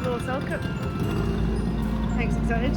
explore Salcombe. Thanks, excited.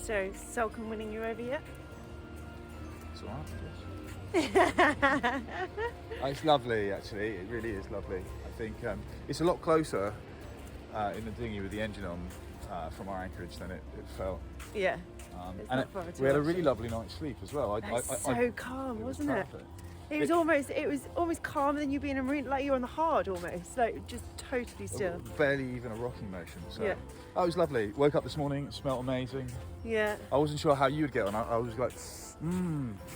So, Salcombe winning you over yet? It's alright. It's lovely, actually. It really is lovely. I think it's a lot closer in the dinghy with the engine on from our anchorage than it felt. Yeah. And we had a really lovely night's sleep as well. So calm, wasn't it? Perfect. It was almost calmer than you being in a marine, like you're on the hard almost, like just totally still. Barely even a rocking motion. So yeah. Oh, it was lovely. Woke up this morning, it smelled amazing. Yeah. I wasn't sure how you would get on. I was like,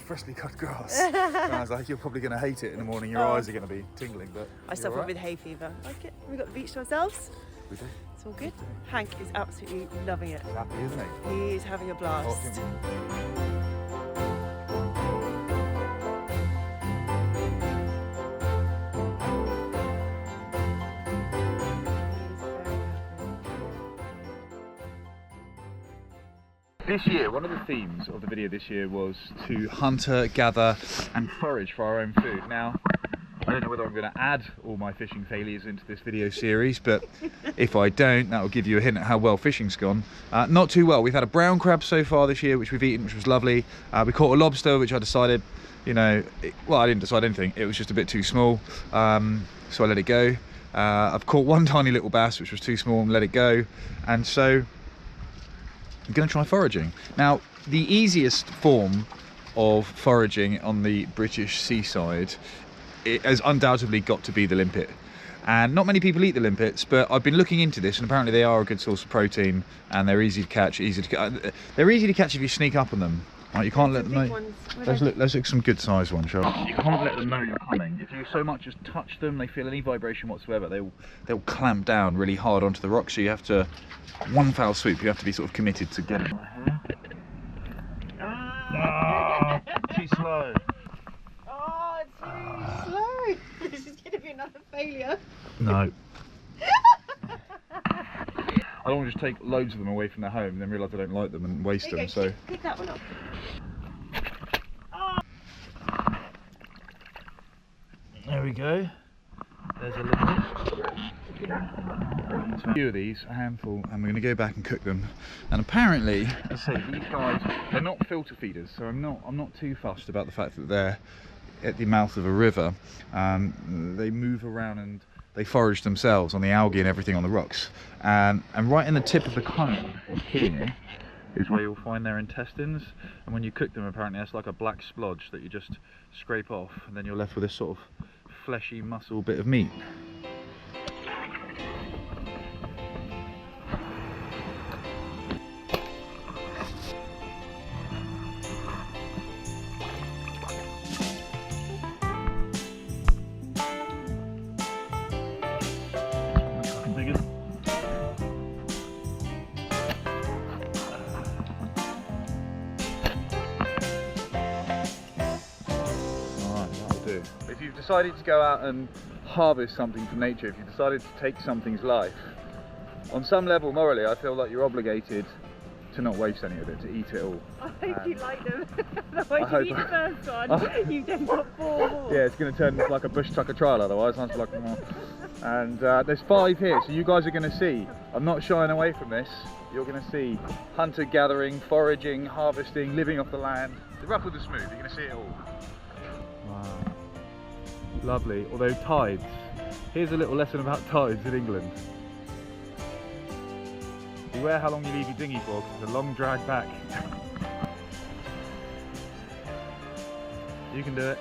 freshly cut grass. And I was like, you're probably going to hate it in the morning. Your eyes are going to be tingling. But I suffer with hay fever. Like it. We got the beach to ourselves. We do. It's all good. Hank is absolutely loving it. He's happy, isn't he? He is having a blast. This year, one of the themes of the video this year was to hunter, gather and forage for our own food. Now, I don't know whether I'm going to add all my fishing failures into this video series, but if I don't, that will give you a hint at how well fishing's gone. Not too well. We've had a brown crab so far this year, which we've eaten, which was lovely. We caught a lobster, which I decided, you know, well, I didn't decide anything. It was just a bit too small, so I let it go. I've caught one tiny little bass, which was too small, and let it go. And so I'm going to try foraging. Now, the easiest form of foraging on the British seaside, it has undoubtedly got to be the limpet. And not many people eat the limpets, but I've been looking into this, and apparently they are a good source of protein, and they're easy to catch. They're easy to catch if you sneak up on them. Right, you can't let them know. Let's look at some good sized ones, shall we? You can't let them know you're coming. If you so much as touch them, they feel any vibration whatsoever, they'll clamp down really hard onto the rock. So you have to, one foul swoop, you have to be sort of committed to getting. Too slow. Oh, too slow. This is going to be another failure. No. I don't want to just take loads of them away from their home and then realise I don't like them and waste them. So pick that one up. There we go. There's a limpet. So a few of these, a handful, and we're going to go back and cook them. And apparently, as I say, these guys, they're not filter feeders, so I'm not too fussed about the fact that they're at the mouth of a river. They move around and they forage themselves on the algae and everything on the rocks. And right in the tip of the cone here is where you'll find their intestines. And when you cook them, apparently that's like a black splodge that you just scrape off, and then you're left with this sort of fleshy muscle bit of meat. If you've decided to go out and harvest something from nature, if you've decided to take something's life, on some level morally I feel like you're obligated to not waste any of it, to eat it all. I hope you like them. Otherwise you eat the first one, you've then got 4 more. Yeah, it's going to turn into like a bush tucker trial otherwise. I'll be like, And there's 5 here, so you guys are going to see. I'm not shying away from this. You're going to see hunter gathering, foraging, harvesting, living off the land. The rough with the smooth, you're going to see it all. Wow. Lovely, although tides. Here's a little lesson about tides in England. Beware how long you leave your dinghy for, because it's a long drag back. You can do it.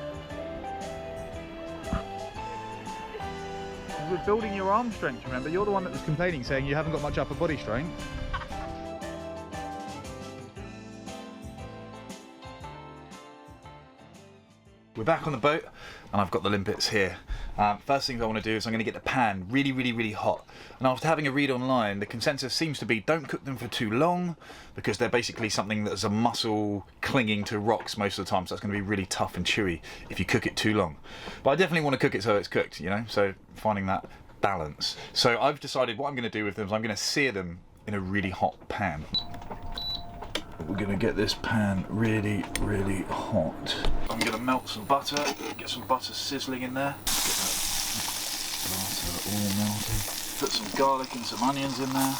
We're building your arm strength, remember? You're the one that was complaining, saying you haven't got much upper body strength. we're back on the boat and I've got the limpets here. First thing I want to do is I'm going to get the pan really hot. And after having a read online, the consensus seems to be don't cook them for too long, because they're basically something that's a muscle clinging to rocks most of the time, so it's going to be really tough and chewy if you cook it too long. But I definitely want to cook it so it's cooked, you know, so finding that balance. So I've decided what I'm going to do with them is I'm going to sear them in a really hot pan. We're going to get this pan really hot. I'm going to melt some butter, get some butter sizzling in there. Get that butter all melted. Put some garlic and some onions in there.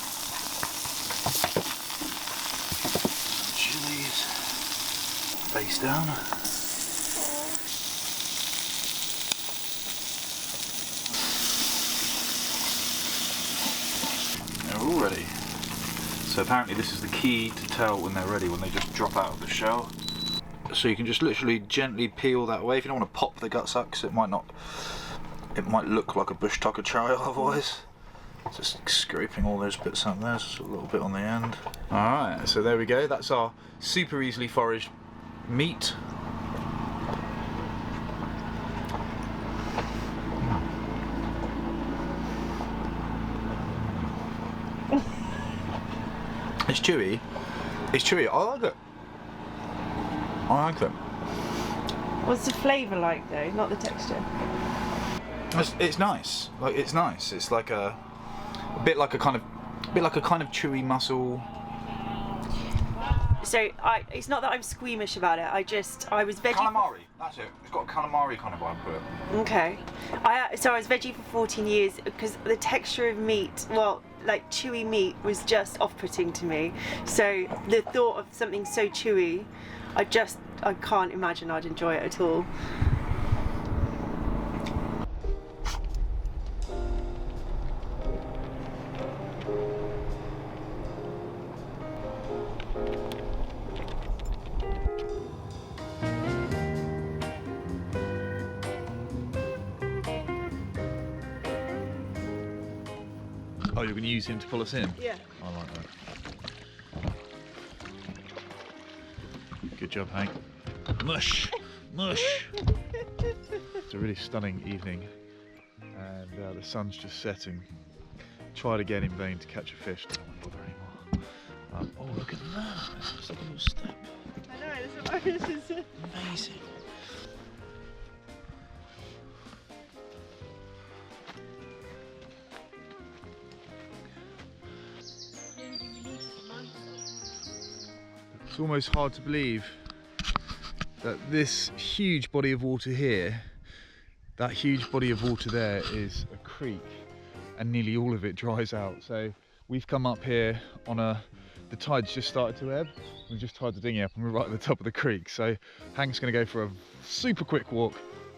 Some chilies. Face down. They're all ready. So apparently this is the key to tell when they're ready, when they just drop out of the shell. So you can just literally gently peel that away. If you don't want to pop the guts up, because it might look like a bush tucker trail otherwise. Just scraping all those bits out there, just a little bit on the end. Alright, so there we go. That's our super easily foraged meat. It's chewy. It's chewy. I like it. I like it. What's the flavour like though? Not the texture. It's nice. Like it's nice. It's like a bit like a kind of chewy mussel. So it's not that I'm squeamish about it. I was veggie. Calamari. That's it. It's got a calamari kind of vibe to it. Okay. So I was veggie for 14 years because the texture of meat, well, like chewy meat, was just off-putting to me. So the thought of something so chewy, I can't imagine I'd enjoy it at all. Oh, you're going to use him to pull us in? Yeah. I like that. Good job, Hank. Mush! Mush! It's a really stunning evening, and the sun's just setting. Tried again in vain to catch a fish. Don't want to bother anymore. Oh, look at that! It's like a little step. I know, this is Amazing. It's almost hard to believe that this huge body of water here, that huge body of water there, is a creek, and nearly all of it dries out. So we've come up here on the tide's just started to ebb. We've just tied the dinghy up and we're right at the top of the creek. So Hank's going to go for a super quick walk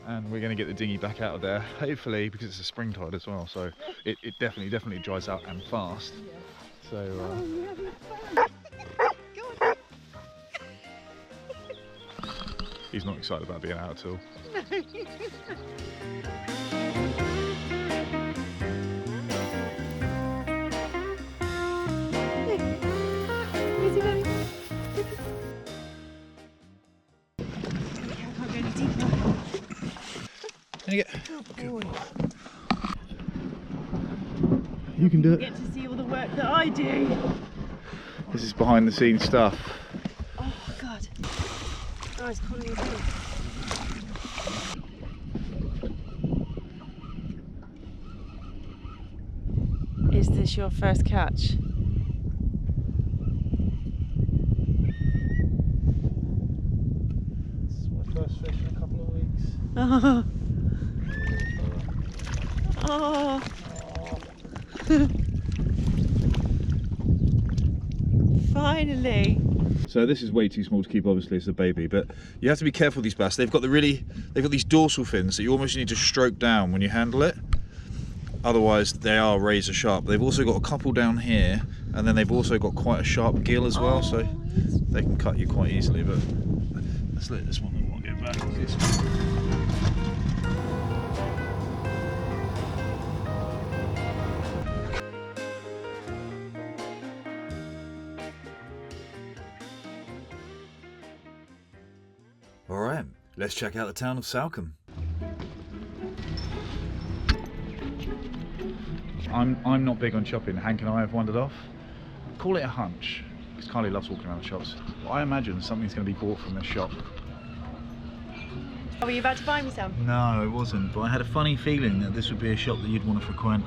and we're going to get the dinghy back out of there, hopefully, because it's a spring tide as well. So it definitely dries out and fast. So he's not excited about being out at all. You can do it. Get to see all the work that I do. This is behind the scenes stuff. Oh God. Oh, it's calling me too. Is this your first catch? It's my first fish in a couple of weeks. Oh. Oh. Finally. So this is way too small to keep, obviously, as a baby, but you have to be careful with these bass. They've got these dorsal fins that you almost need to stroke down when you handle it. Otherwise they are razor sharp. They've also got a couple down here, and then they've also got quite a sharp gill as well, so they can cut you quite easily. But let's let this one get back. Alright, Let's check out the town of Salcombe. I'm not big on shopping. Hank and I have wandered off. Call it a hunch, because Kylie loves walking around the shops. I imagine something's going to be bought from this shop. Were you about to buy me some? No, I wasn't, but I had a funny feeling that this would be a shop that you'd want to frequent.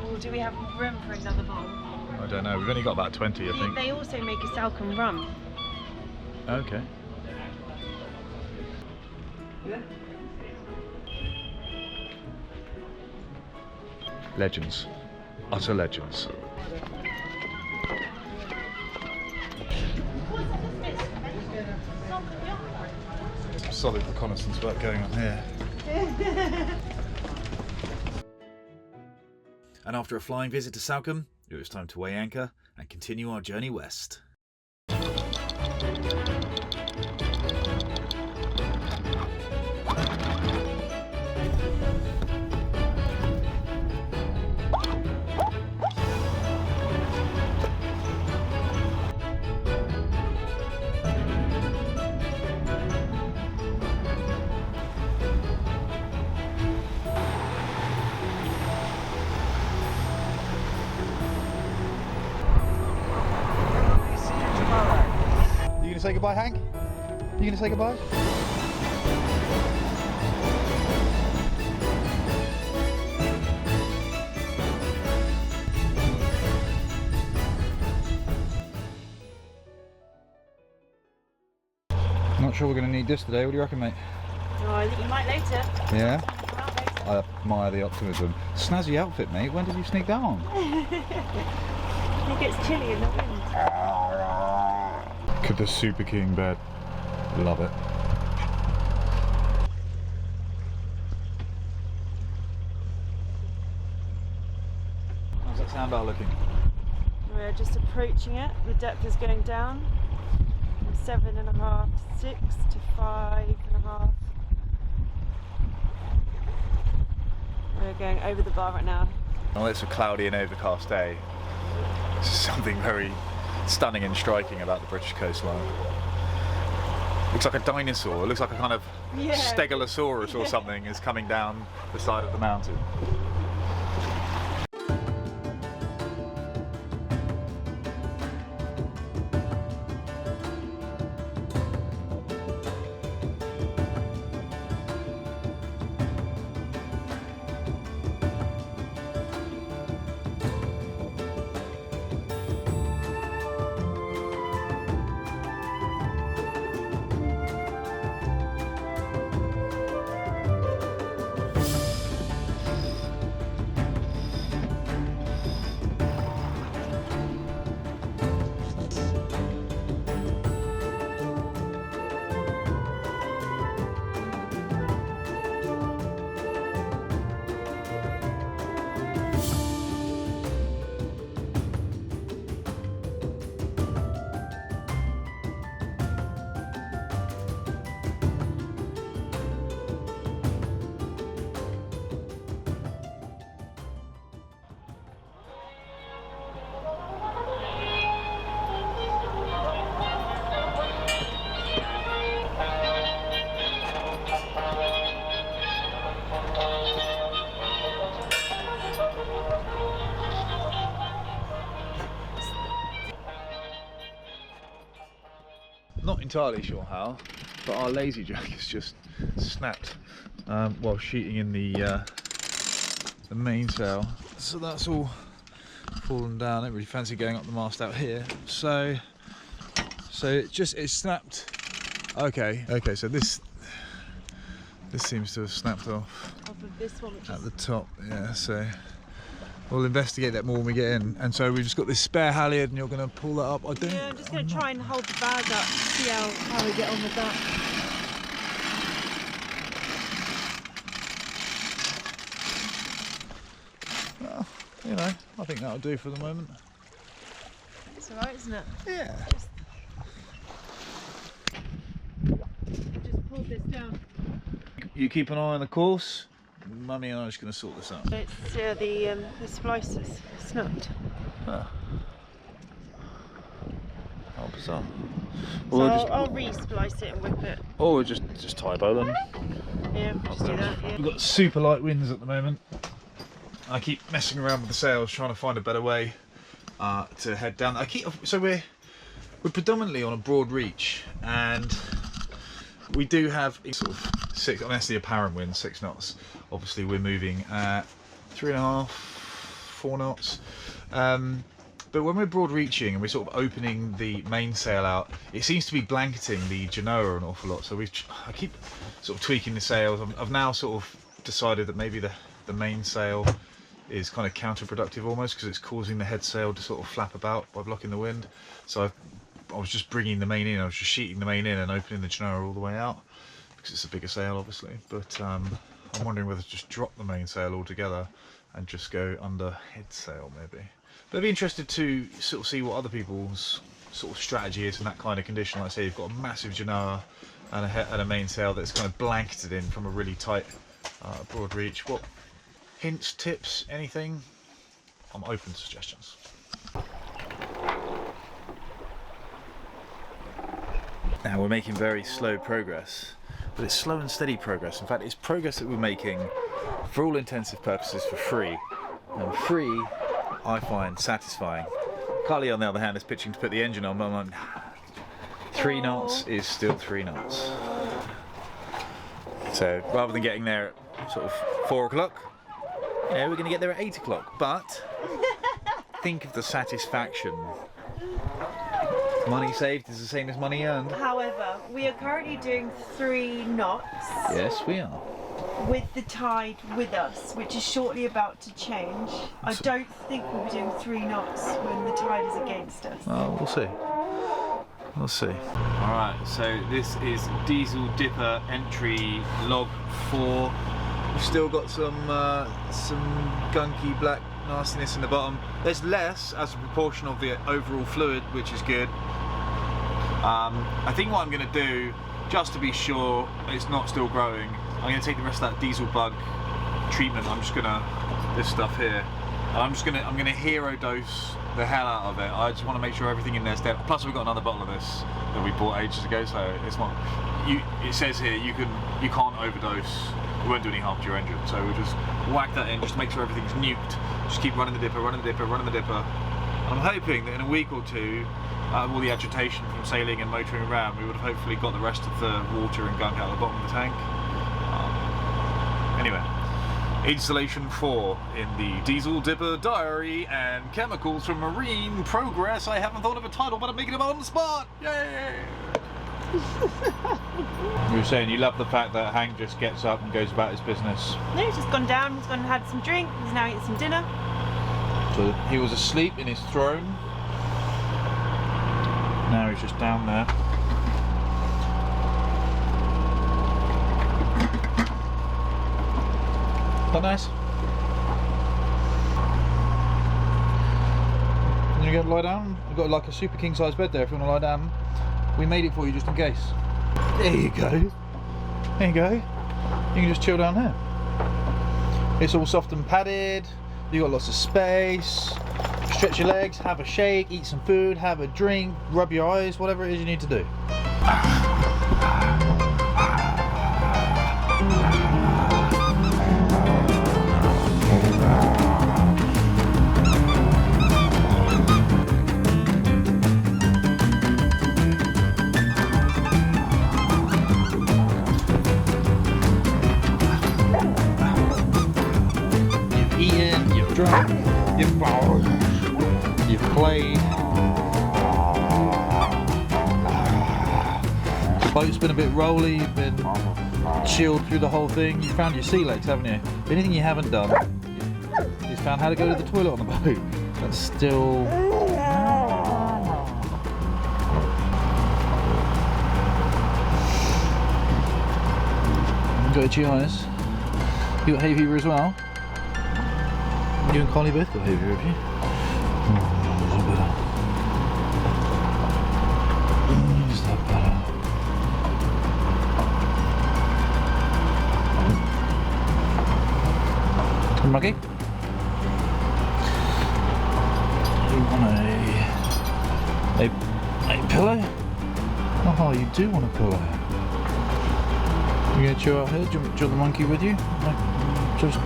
Or do we have room for another bowl? I don't know, we've only got about 20, I think. They also make a Salcombe rum. Okay. Legends. Utter legends. Some solid reconnaissance work going on here. And after a flying visit to Salcombe, it was time to weigh anchor and continue our journey west. Say goodbye, Hank? You gonna say goodbye? Not sure we're gonna need this today. What do you reckon, mate? Oh, I think you might later. Yeah? I admire the optimism. Snazzy outfit, mate. When did you sneak that on? It gets chilly in the wind. Could the Super King bed. Love it. How's that sandbar looking? We're just approaching it. The depth is going down from 7.5 to 6 to 5.5. We're going over the bar right now. Well, it's a cloudy and overcast day. There's something very stunning and striking about the British coastline. Looks like a dinosaur. It looks like a kind of Stegosaurus or something is coming down the side of the mountain. Not entirely sure how, but our lazy jack has just snapped while sheeting in the mainsail. So that's all fallen down. I don't really fancy going up the mast out here. So it snapped. Okay, so this seems to have snapped off of this one, which at is the top. Yeah, so we'll investigate that more when we get in. And so we've just got this spare halyard, and you're going to pull that up. yeah, I'm just going to try and hold the bag up, see how we get on with that. Well, you know, I think that'll do for the moment. It's alright, isn't it? Yeah. Just pulled this down. You keep an eye on the course. Mummy and I are just going to sort this out. It's the splicers snapped. Huh. How bizarre. So I'll re-splice it and whip it. Or just tie a bow on. Yeah, just do that. Yeah. We've got super light winds at the moment. I keep messing around with the sails, trying to find a better way to head down. So we're predominantly on a broad reach, and we do have sort of 6, unless the apparent wind, 6 knots. Obviously, we're moving at 3.5, 4 knots. But when we're broad reaching and we're sort of opening the mainsail out, it seems to be blanketing the genoa an awful lot. So I keep sort of tweaking the sails. I've now sort of decided that maybe the mainsail is kind of counterproductive almost, because it's causing the head sail to sort of flap about by blocking the wind. So I was just bringing the main in, I was just sheeting the main in and opening the genoa all the way out, because it's a bigger sail obviously. But I'm wondering whether to just drop the mainsail altogether and just go under head sail maybe. But I'd be interested to sort of see what other people's sort of strategy is in that kind of condition. Like I say, you've got a massive genoa and a mainsail that's kind of blanketed in from a really tight broad reach. What hints, tips, anything? I'm open to suggestions. Now we're making very slow progress, but it's slow and steady progress. In fact, it's progress that we're making for all intensive purposes for free. And free, I find satisfying. Carly, on the other hand, is pitching to put the engine on, but I'm like, 3 knots is still 3 knots. So rather than getting there at sort of 4 o'clock, we're going to get there at 8 o'clock. But think of the satisfaction. Money saved is the same as money earned. However, we are currently doing 3 knots. Yes, we are. With the tide with us, which is shortly about to change. I don't think we'll be doing 3 knots when the tide is against us. Well, we'll see. We'll see. Alright, so this is Diesel Dipper entry log 4. We've still got some gunky black nastiness in the bottom. There's less as a proportion of the overall fluid, which is good. I think what I'm going to do, just to be sure it's not still growing, I'm going to take the rest of that diesel bug treatment. I'm just going to, this stuff here, and I'm going to hero dose the hell out of it. I just want to make sure everything in there's dead. Plus we've got another bottle of this that we bought ages ago, so it's not, it says here you can't overdose. It won't do any harm to your engine, so we'll just whack that in just to make sure everything's nuked. Just keep running the dipper, running the dipper, running the dipper. And I'm hoping that in a week or two, out of all the agitation from sailing and motoring around, we would have hopefully got the rest of the water and gunk out of the bottom of the tank. Anyway, installation 4 in the Diesel Dipper Diary and Chemicals from Marine Progress. I haven't thought of a title, but I'm making it on the spot. Yay! You were saying you love the fact that Hank just gets up and goes about his business. No, he's just gone down, he's gone and had some drink, he's now eating some dinner. So he was asleep in his throne. Now he's just down there. That nice? You got to lie down? You've got like a super king size bed there if you want to lie down. We made it for you just in case. There you go. There you go. You can just chill down here. It's all soft and padded. You got lots of space. Stretch your legs, have a shake, eat some food, have a drink, rub your eyes, whatever it is you need to do. You've eaten, you've drunk, you've bowled. You've played. The boat's been a bit rolly, you've been chilled through the whole thing. You found your sea legs, haven't you? The only thing you haven't done is found how to go to the toilet on the boat. That's still... You got itchy eyes. You got hay fever as well. You and Connie both got hay fever, have you? Is that better? Muggy? You want a pillow? Oh, you do want to pull out. You gonna chill out here? Do you want the monkey with you? Like, just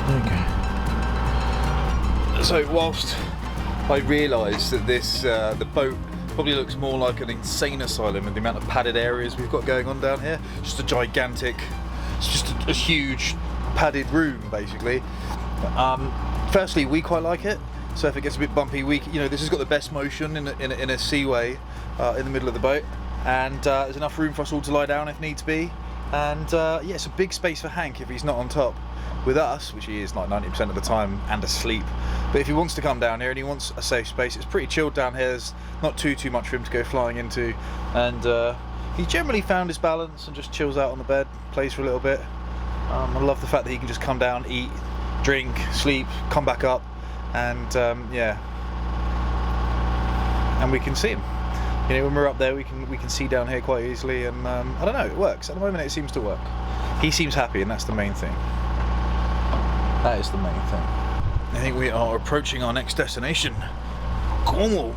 there you go. So whilst I realised that this the boat probably looks more like an insane asylum with the amount of padded areas we've got going on down here, it's just a huge padded room basically. Firstly, we quite like it. So if it gets a bit bumpy, this has got the best motion in a seaway in the middle of the boat, and there's enough room for us all to lie down if needs be. And yeah, it's a big space for Hank if he's not on top with us, which he is like 90% of the time and asleep. But if he wants to come down here and he wants a safe space, it's pretty chilled down here. There's not too much for him to go flying into, and he generally found his balance and just chills out on the bed, plays for a little bit. I love the fact that he can just come down, eat, drink, sleep, come back up, and yeah, and we can see him. You know, when we're up there, we can see down here quite easily, and I don't know, it works. At the moment, it seems to work. He seems happy, and that's the main thing. That is the main thing. I think we are approaching our next destination, Cornwall.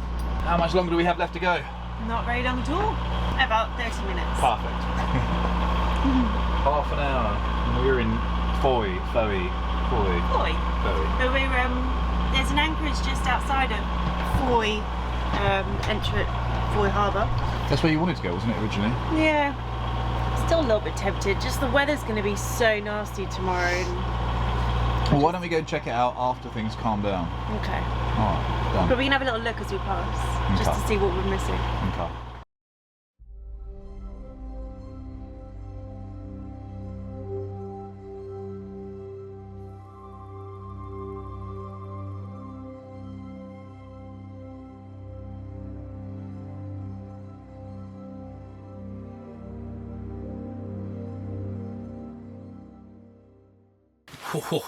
How much longer do we have left to go? Not very long at all. About 30 minutes. Perfect. Half an hour. And we're in Foy. But we're there's an anchorage just outside of Foy, Foy Harbour. That's where you wanted to go, wasn't it, originally? Yeah. Still a little bit tempted. Just the weather's going to be so nasty tomorrow. Well, why don't we go check it out after things calm down? Okay. Alright, done. But we can have a little look as we pass, just to see what we're missing. Okay.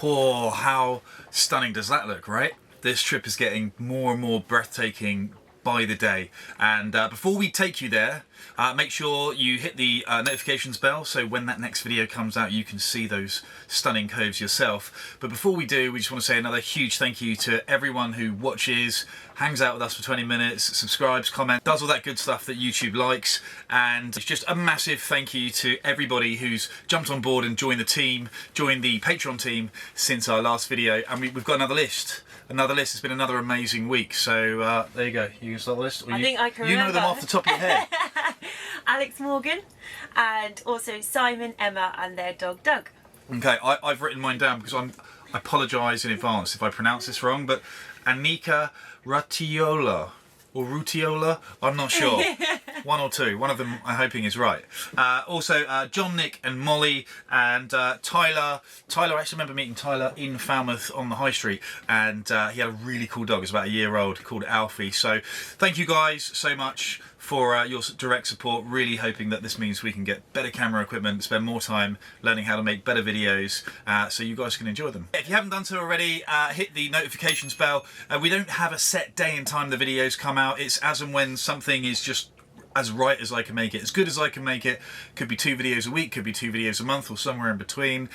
Oh, how stunning does that look, right? This trip is getting more and more breathtaking by the day. And before we take you there, make sure you hit the notifications bell so when that next video comes out you can see those stunning coves yourself. But before we do, we just want to say another huge thank you to everyone who watches, hangs out with us for 20 minutes, subscribes, comments, does all that good stuff that YouTube likes. And it's just a massive thank you to everybody who's jumped on board and joined the team, joined the Patreon team since our last video. And we've got another list. It's been another amazing week. So there you go. You can start the list. I think I can You know remember them off the top of your head. Alex Morgan, and also Simon, Emma, and their dog Doug. Okay, I've written mine down because I apologise in advance if I pronounce this wrong, but Anika Ratiola or Rutiola, I'm not sure. One or two, one of them I'm hoping is right. Also John, Nick and Molly, and Tyler. I actually remember meeting Tyler in Falmouth on the high street, and he had a really cool dog. It was about a year old, called Alfie. So thank you guys so much for your direct support. Really hoping that this means we can get better camera equipment, spend more time learning how to make better videos, so you guys can enjoy them. If you haven't done so already, hit the notifications bell. We don't have a set day and time the videos come out. It's as and when something is just as right as I can make it, as good as I can make it. Could be 2 videos a week, could be 2 videos a month, or somewhere in between.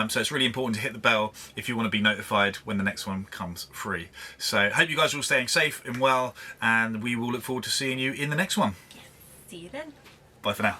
So it's really important to hit the bell if you want to be notified when the next one comes free. So hope you guys are all staying safe and well, and we will look forward to seeing you in the next one. See you then. Bye for now.